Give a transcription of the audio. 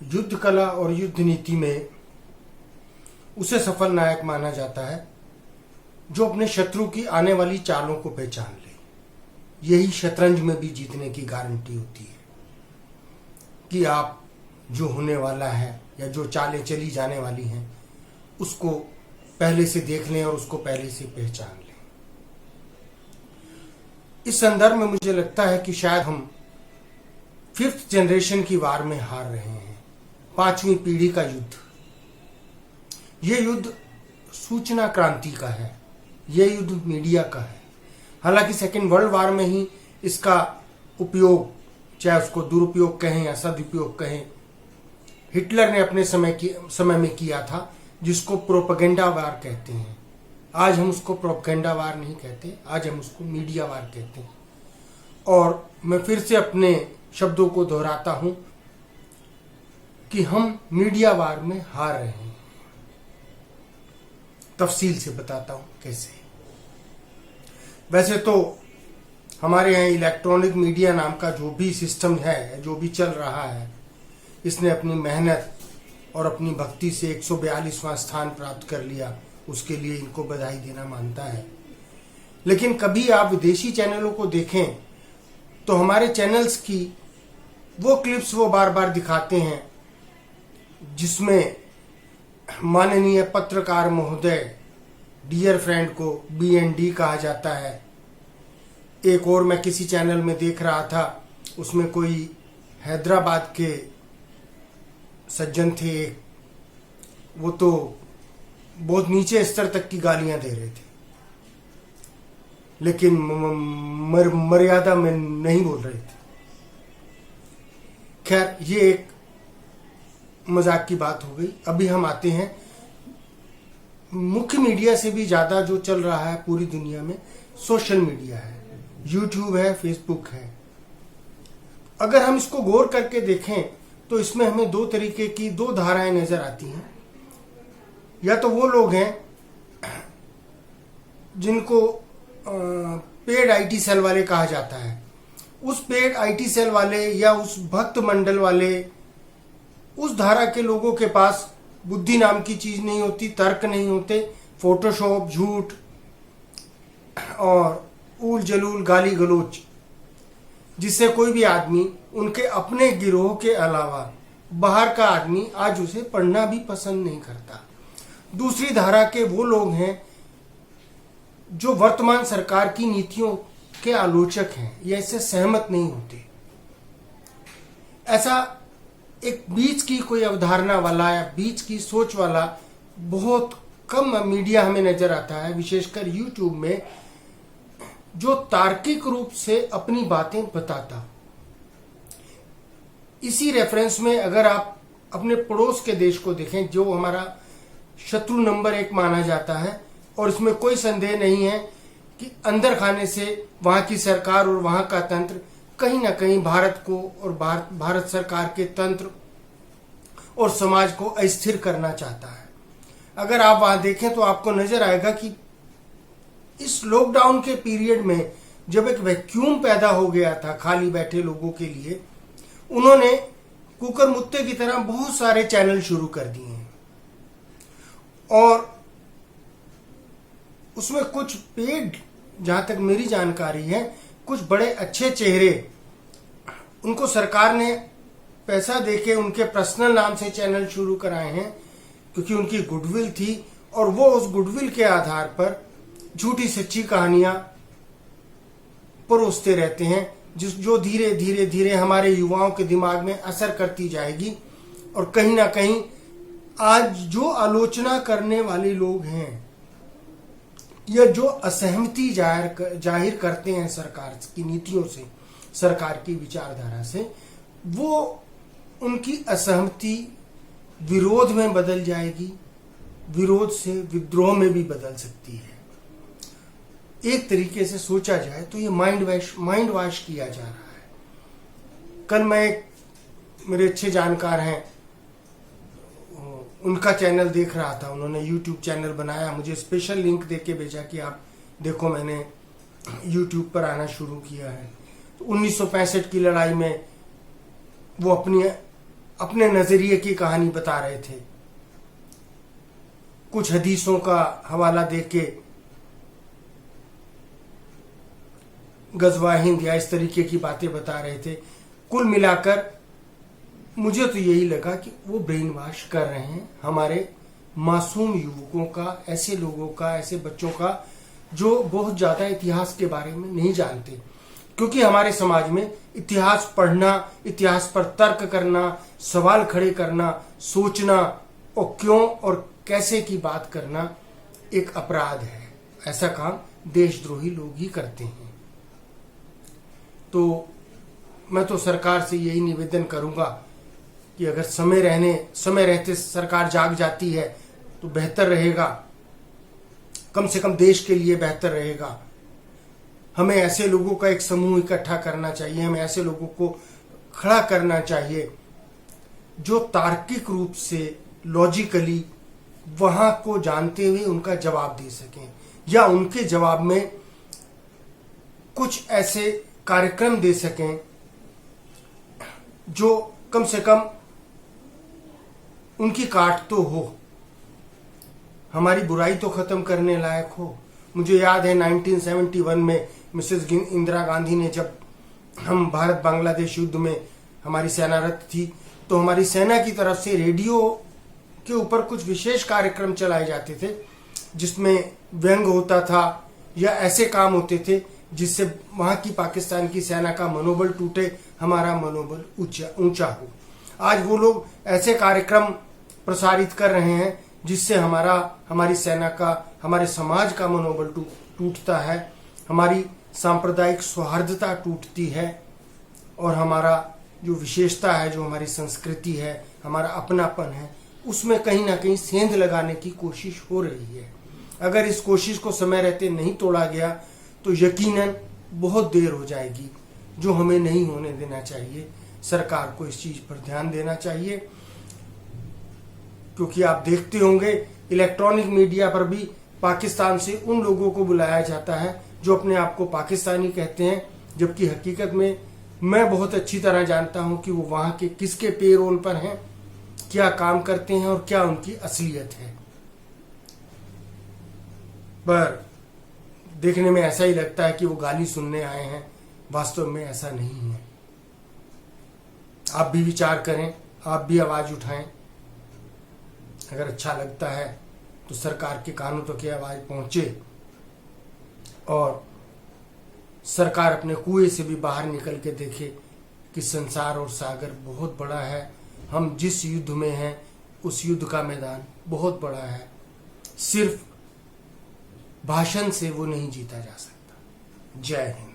युद्ध कला और युद्ध नीति में उसे सफल नायक माना जाता है जो अपने शत्रु की आने वाली चालों को पहचान ले। यही शतरंज में भी जीतने की गारंटी होती है कि आप जो होने वाला है या जो चालें चली जाने वाली हैं उसको पहले से देख लें और उसको पहले से पहचान लें। इस संदर्भ में मुझे लगता है कि शायद हम 5th जनरेशन की वार में हार रहे हैं। 5वीं पीढ़ी का युद्ध, यह युद्ध सूचना क्रांति का है, यह युद्ध मीडिया का है। हालांकि 2nd वर्ल्ड वार में ही इसका उपयोग, चाहे उसको दुरुपयोग कहें या सदुपयोग कहें, हिटलर ने अपने समय में किया था, जिसको प्रोपेगेंडा वार कहते हैं। आज हम उसको प्रोपेगेंडा वार नहीं कहते, आज हम उसको मीडिया वार कहते हैं। और मैं फिर से अपने शब्दों को दोहराता हूं कि हम मीडिया वार में हार रहे हैं। तफसील से बताता हूं कैसे। वैसे तो हमारे यहाँ इलेक्ट्रॉनिक मीडिया नाम का जो भी सिस्टम है, जो भी चल रहा है, इसने अपनी मेहनत और अपनी भक्ति से 142वां स्थान प्राप्त कर लिया। उसके लिए इनको बधाई देना मानता है। लेकिन कभी आप विदेशी चैनलों को देखें तो हमारे चैनल्स की वो क्लिप्स वो बार बार दिखाते हैं जिसमें माननीय पत्रकार महोदय, डियर फ्रेंड को BND कहा जाता है। एक और मैं किसी चैनल में देख रहा था, उसमें कोई हैदराबाद के सज्जन थे, वो तो बहुत नीचे स्तर तक की गालियां दे रहे थे, लेकिन मर्यादा में नहीं बोल रहे थे। खैर, ये एक मजाक की बात हो गई। अभी हम आते हैं मुख्य मीडिया से भी ज्यादा जो चल रहा है पूरी दुनिया में, सोशल मीडिया है, YouTube है, Facebook है। अगर हम इसको गौर करके देखें तो इसमें हमें 2 तरीके की 2 धाराएं नजर आती हैं। या तो वो लोग हैं जिनको पेड IT सेल वाले कहा जाता है। उस पेड IT सेल वाले या उस भक्त मंडल वाले, उस धारा के लोगों के पास बुद्धि नाम की चीज नहीं होती, तर्क नहीं होते, फोटोशॉप, झूठ और ऊल जलूल गाली गलोच, जिससे कोई भी आदमी उनके अपने गिरोह के अलावा बाहर का आदमी आज उसे पढ़ना भी पसंद नहीं करता। दूसरी धारा के वो लोग हैं जो वर्तमान सरकार की नीतियों के आलोचक हैं या इससे सहमत नहीं होते। ऐसा एक बीच की कोई अवधारणा वाला या बीच की सोच वाला बहुत कम मीडिया हमें नजर आता है, विशेषकर YouTube में, जो तार्किक रूप से अपनी बातें बताता। इसी रेफरेंस में अगर आप अपने पड़ोस के देश को देखें, जो हमारा शत्रु नंबर 1 माना जाता है, और इसमें कोई संदेह नहीं है कि अंदर खाने से वहां की सरकार और वहां का तंत्र कहीं ना कहीं भारत को और भारत सरकार के तंत्र और समाज को अस्थिर करना चाहता है। अगर आप वहां देखें तो आपको नजर आएगा कि इस लॉकडाउन के पीरियड में जब एक वैक्यूम पैदा हो गया था खाली बैठे लोगों के लिए, उन्होंने कुकर मुत्ते की तरह बहुत सारे चैनल शुरू कर दिए हैं। और उसमें कुछ पेड, जहां तक मेरी जानकारी है, कुछ बड़े अच्छे चेहरे, उनको सरकार ने पैसा देके उनके पर्सनल नाम से चैनल शुरू कराए हैं, क्योंकि उनकी गुडविल थी। और वो उस गुडविल के आधार पर झूठी सच्ची कहानियां परोसते रहते हैं, जो धीरे धीरे धीरे हमारे युवाओं के दिमाग में असर करती जाएगी। और कहीं ना कहीं आज जो आलोचना करने वाले लोग हैं या जो असहमति जाहिर करते हैं सरकार की नीतियों से, सरकार की विचारधारा से, वो उनकी असहमति विरोध में बदल जाएगी, विरोध से विद्रोह में भी बदल सकती है। एक तरीके से सोचा जाए तो ये माइंड वॉश किया जा रहा है। कल मैं मेरे अच्छे जानकार हैं, उनका चैनल देख रहा था। उन्होंने YouTube चैनल बनाया, मुझे स्पेशल लिंक देके भेजा कि आप देखो, मैंने YouTube पर आना शुरू किया है। तो 1965 की लड़ाई में वो अपनी अपने नजरिए की कहानी बता रहे थे, कुछ हदीसों का हवाला देके गज़वा हिंद या इस तरीके की बातें बता रहे थे। कुल मिलाकर मुझे तो यही लगा कि वो ब्रेन वॉश कर रहे हैं हमारे मासूम युवकों का, ऐसे लोगों का, ऐसे बच्चों का जो बहुत ज्यादा इतिहास के बारे में नहीं जानते। क्योंकि हमारे समाज में इतिहास पढ़ना, इतिहास पर तर्क करना, सवाल खड़े करना, सोचना और क्यों और कैसे की बात करना एक अपराध है। ऐसा काम देशद्रोही लोग ही करते हैं। तो मैं तो सरकार से यही निवेदन करूंगा कि अगर समय रहते सरकार जाग जाती है तो बेहतर रहेगा, कम से कम देश के लिए बेहतर रहेगा। हमें ऐसे लोगों का एक समूह इकट्ठा करना चाहिए, हमें ऐसे लोगों को खड़ा करना चाहिए जो तार्किक रूप से, लॉजिकली वहां को जानते हुए उनका जवाब दे सकें, या उनके जवाब में कुछ ऐसे कार्यक्रम दे सकें जो कम से कम उनकी काट तो हो, हमारी बुराई तो खत्म करने लायक हो। मुझे याद है 1971 में मिसेस इंदिरा गांधी ने, जब हम भारत बांग्लादेश युद्ध में हमारी सेनारत थी, तो हमारी सेना की तरफ से रेडियो के ऊपर कुछ विशेष कार्यक्रम चलाए जाते थे जिसमें व्यंग होता था या ऐसे काम होते थे जिससे वहां की पाकिस्तान की सेना का मनोबल टूटे, हमारा मनोबल ऊंचा हो। आज वो लोग ऐसे कार्यक्रम प्रसारित कर रहे हैं जिससे हमारी सेना का, हमारे समाज का मनोबल टूटता है, हमारी सांप्रदायिक सौहार्दता टूटती है और हमारा जो विशेषता है, जो हमारी संस्कृति है, हमारा अपनापन है, उसमें कहीं ना कहीं सेंध लगाने की कोशिश हो रही है। अगर इस कोशिश को समय रहते नहीं तोड़ा गया तो यकीनन बहुत देर हो जाएगी, जो हमें नहीं होने देना चाहिए। सरकार को इस चीज पर ध्यान देना चाहिए, क्योंकि आप देखते होंगे इलेक्ट्रॉनिक मीडिया पर भी पाकिस्तान से उन लोगों को बुलाया जाता है जो अपने आप को पाकिस्तानी कहते हैं, जबकि हकीकत में मैं बहुत अच्छी तरह जानता हूं कि वो वहां के किसके पेरोल पर हैं, क्या काम करते हैं और क्या उनकी असलियत है। पर देखने में ऐसा ही लगता है कि वो गाली सुनने आए हैं, वास्तव में ऐसा नहीं है। आप भी विचार करें, आप भी आवाज उठाएं। अगर अच्छा लगता है तो सरकार के कानों तक की आवाज पहुंचे और सरकार अपने कुएं से भी बाहर निकल के देखे कि संसार और सागर बहुत बड़ा है। हम जिस युद्ध में हैं उस युद्ध का मैदान बहुत बड़ा है, सिर्फ भाषण से वो नहीं जीता जा सकता। जय हिंद।